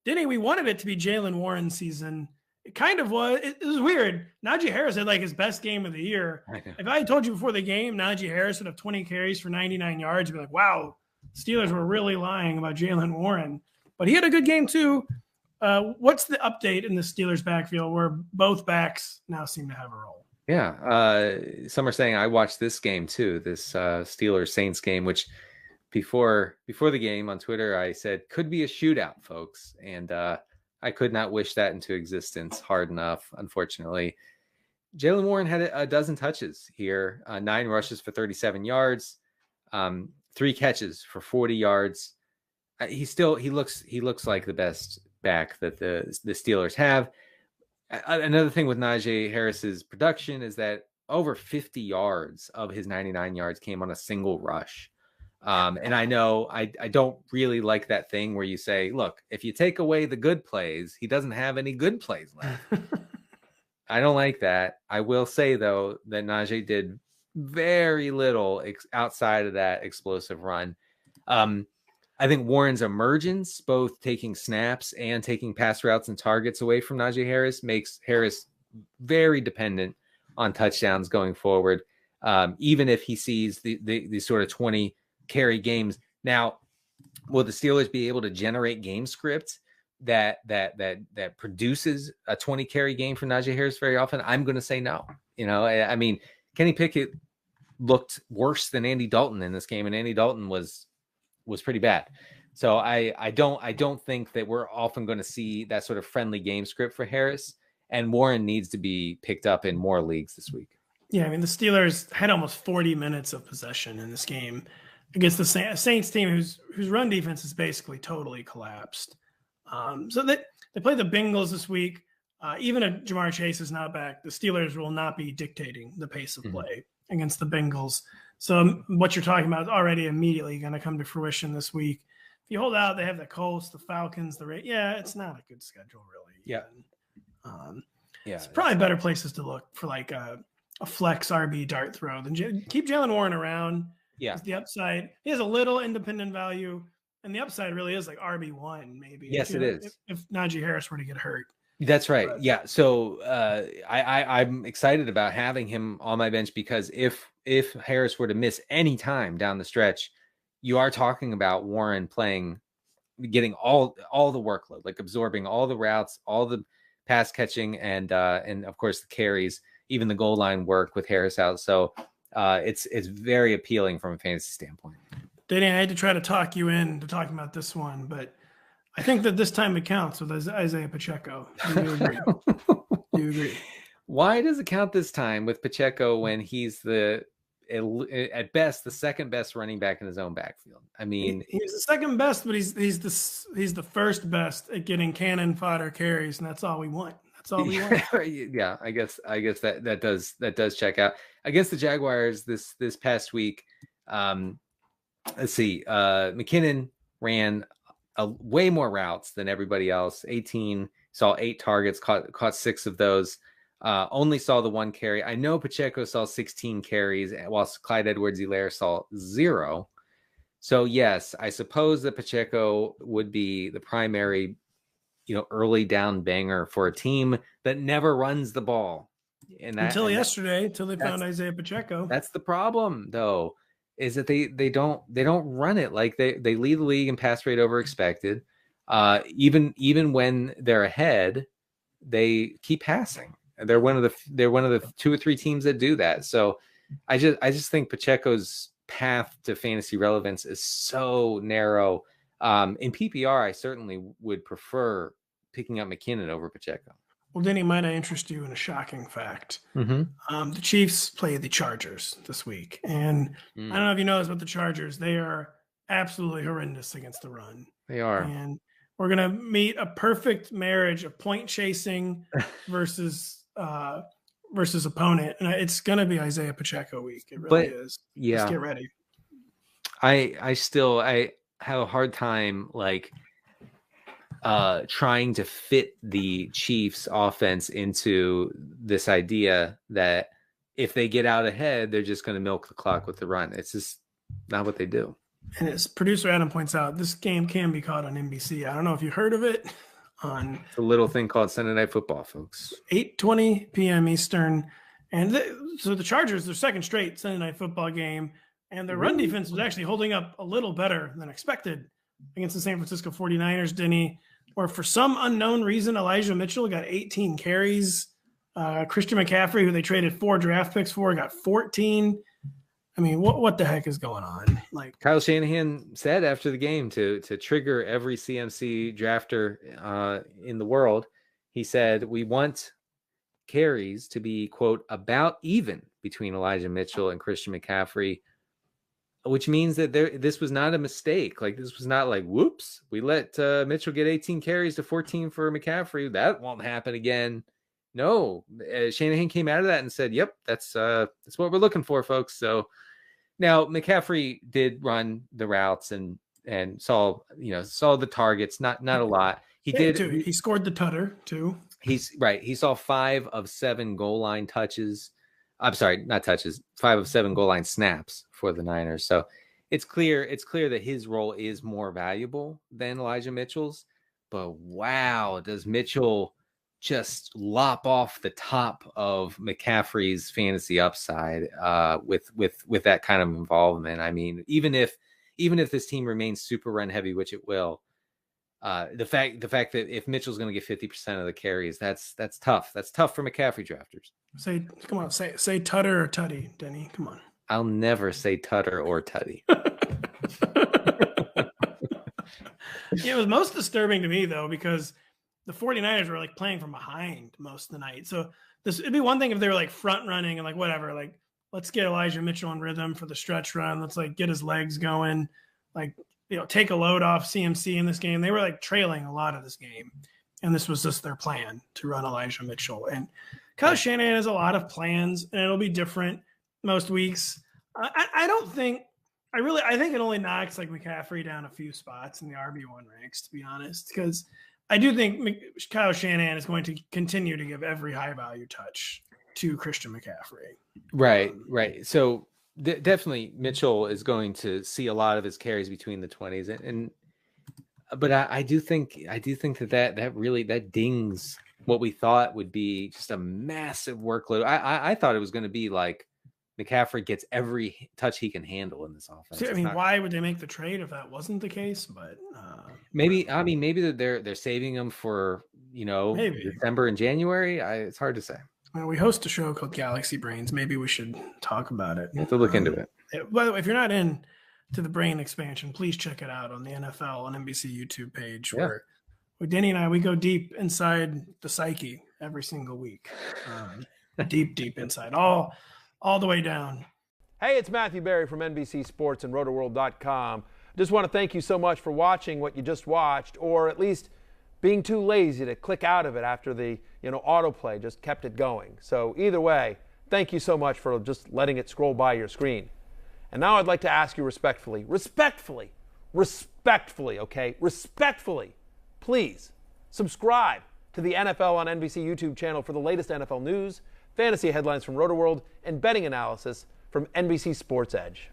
Denny, we wanted it to be Jaylen Warren season. It kind of was. It was weird. Najee Harris had like his best game of the year. If I had told you before the game, Najee Harris would have 20 carries for 99 yards, you'd be like, wow, Steelers were really lying about Jaylen Warren. But he had a good game too. What's the update in the Steelers backfield where both backs now seem to have a role? Yeah. Some are saying I watched this game too, this Steelers Saints game, which before the game on Twitter, I said could be a shootout, folks. And I could not wish that into existence hard enough, unfortunately. Jaylen Warren had a dozen touches here, 9 rushes for 37 yards, 3 catches for 40 yards. He looks like the best back that the Steelers have. Another thing with Najee Harris's production is that over 50 yards of his 99 yards came on a single rush. And I know I don't really like that thing where you say, look, if you take away the good plays, he doesn't have any good plays left. I don't like that. I will say, though, that Najee did very little outside of that explosive run. I think Warren's emergence, both taking snaps and taking pass routes and targets away from Najee Harris, makes Harris very dependent on touchdowns going forward, even if he sees the sort of 20 carry games. Now, will the Steelers be able to generate game script that produces a 20 carry game for Najee Harris very often? I'm going to say no. I mean, Kenny Pickett looked worse than Andy Dalton in this game, and Andy Dalton was pretty bad. So I don't think that we're often going to see that sort of friendly game script for Harris, and Warren needs to be picked up in more leagues this week. Yeah, I mean, the Steelers had almost 40 minutes of possession in this game against the Saints team whose run defense is basically totally collapsed. So they play the Bengals this week. Even if Jamar Chase is not back, the Steelers will not be dictating the pace of play against the Bengals. So what you're talking about is already immediately going to come to fruition this week. If you hold out, they have the Colts, the Falcons, it's not a good schedule, really. Yeah. It's probably better places to look for like a flex RB dart throw than keep Jaylen Warren around. Yeah. The upside, he has a little independent value, and the upside really is like RB1 maybe. Yes, it is. If Najee Harris were to get hurt. That's right. Yeah. So I'm excited about having him on my bench because if Harris were to miss any time down the stretch, you are talking about Warren getting all the workload, like absorbing all the routes, all the pass catching, and of course the carries, even the goal line work with Harris out. So it's very appealing from a fantasy standpoint. Danny, I had to try to talk you into talking about this one, but I think that this time it counts with Isaiah Pacheco. Do you agree? Do you agree? Why does it count this time with Pacheco when he's at best the second best running back in his own backfield? I mean, he's the second best, but he's the first best at getting cannon fodder carries, and that's all we want. That's all we want. Yeah, I guess that does check out. Against the Jaguars this past week, let's see, McKinnon ran way more routes than everybody else. 18, saw 8 targets, caught 6 of those. Only saw the 1 carry. I know Pacheco saw 16 carries, whilst Clyde Edwards-Helaire saw 0. So yes, I suppose that Pacheco would be the primary, early down banger for a team that never runs the ball. Until they found Isaiah Pacheco. That's the problem, though, is that they don't run it. Like they lead the league in pass rate over expected. Even when they're ahead, they keep passing. They're one of the 2 or 3 teams that do that. So I just think Pacheco's path to fantasy relevance is so narrow. In PPR, I certainly would prefer picking up McKinnon over Pacheco. Well, Denny, might I interest you in a shocking fact? Mm-hmm. The Chiefs play the Chargers this week. And I don't know if you know this about the Chargers. They are absolutely horrendous against the run. They are. And we're going to meet a perfect marriage of point chasing versus opponent. And it's going to be Isaiah Pacheco week. It really is. Yeah. Just get ready. I have a hard time trying to fit the Chiefs offense into this idea that if they get out ahead, they're just going to milk the clock with the run. It's just not what they do. And as producer Adam points out, this game can be caught on NBC. I don't know if you heard of it, on It's a little thing called Sunday Night Football, folks. 8:20 p.m. Eastern. And so the Chargers, their second straight Sunday Night Football game, and their run defense was actually holding up a little better than expected against the San Francisco 49ers, Denny, where for some unknown reason, Elijah Mitchell got 18 carries. Christian McCaffrey, who they traded 4 draft picks for, got 14. I mean, what the heck is going on? Like Kyle Shanahan said after the game to trigger every CMC drafter in the world, he said, we want carries to be, quote, about even between Elijah Mitchell and Christian McCaffrey, which means that this was not a mistake. Like, this was not like, whoops, we let Mitchell get 18 carries to 14 for McCaffrey. That won't happen again. No, Shanahan came out of that and said, yep, that's what we're looking for, folks. So now McCaffrey did run the routes and saw the targets, not a lot. He did too. He scored the tutter too. He's right. He saw 5 of 7 goal line touches. I'm sorry, not touches, 5 of 7 goal line snaps for the Niners. So it's clear that his role is more valuable than Elijah Mitchell's. But wow, does Mitchell just lop off the top of McCaffrey's fantasy upside with that kind of involvement. I mean, even if this team remains super run heavy, which it will, the fact that if Mitchell's going to get 50% of the carries, that's tough. That's tough for McCaffrey drafters. Say Tutter or Tutty, Denny. Come on. I'll never say Tutter or Tutty. Yeah, it was most disturbing to me though, because the 49ers were like playing from behind most of the night. So it'd be one thing if they were like front running and like whatever, like let's get Elijah Mitchell in rhythm for the stretch run. Let's like get his legs going, like, take a load off CMC in this game. They were like trailing a lot of this game. And this was just their plan to run Elijah Mitchell. And Kyle Shanahan has a lot of plans and it'll be different most weeks. I think it only knocks like McCaffrey down a few spots in the RB1 ranks, to be honest, because I do think Kyle Shanahan is going to continue to give every high value touch to Christian McCaffrey. Right. So definitely Mitchell is going to see a lot of his carries between the 20s, but I do think that really dings what we thought would be just a massive workload. I thought it was going to be like McCaffrey gets every touch he can handle in this offense. See, why would they make the trade if that wasn't the case? But maybe they're saving him for maybe December and January. It's hard to say. Well, we host a show called Galaxy Brains. Maybe we should talk about it. You have to look into it. By the way, if you're not in to the Brain expansion, please check it out on the NFL on NBC YouTube page, where Denny and I, we go deep inside the psyche every single week. Deep inside, all the way down. Hey, it's Matthew Berry from NBC Sports and Rotoworld.com. Just want to thank you so much for watching what you just watched, or at least being too lazy to click out of it after the autoplay just kept it going. So either way, thank you so much for just letting it scroll by your screen. And now I'd like to ask you respectfully, please subscribe to the NFL on NBC YouTube channel for the latest NFL news, fantasy headlines from Rotoworld, and betting analysis from NBC Sports Edge.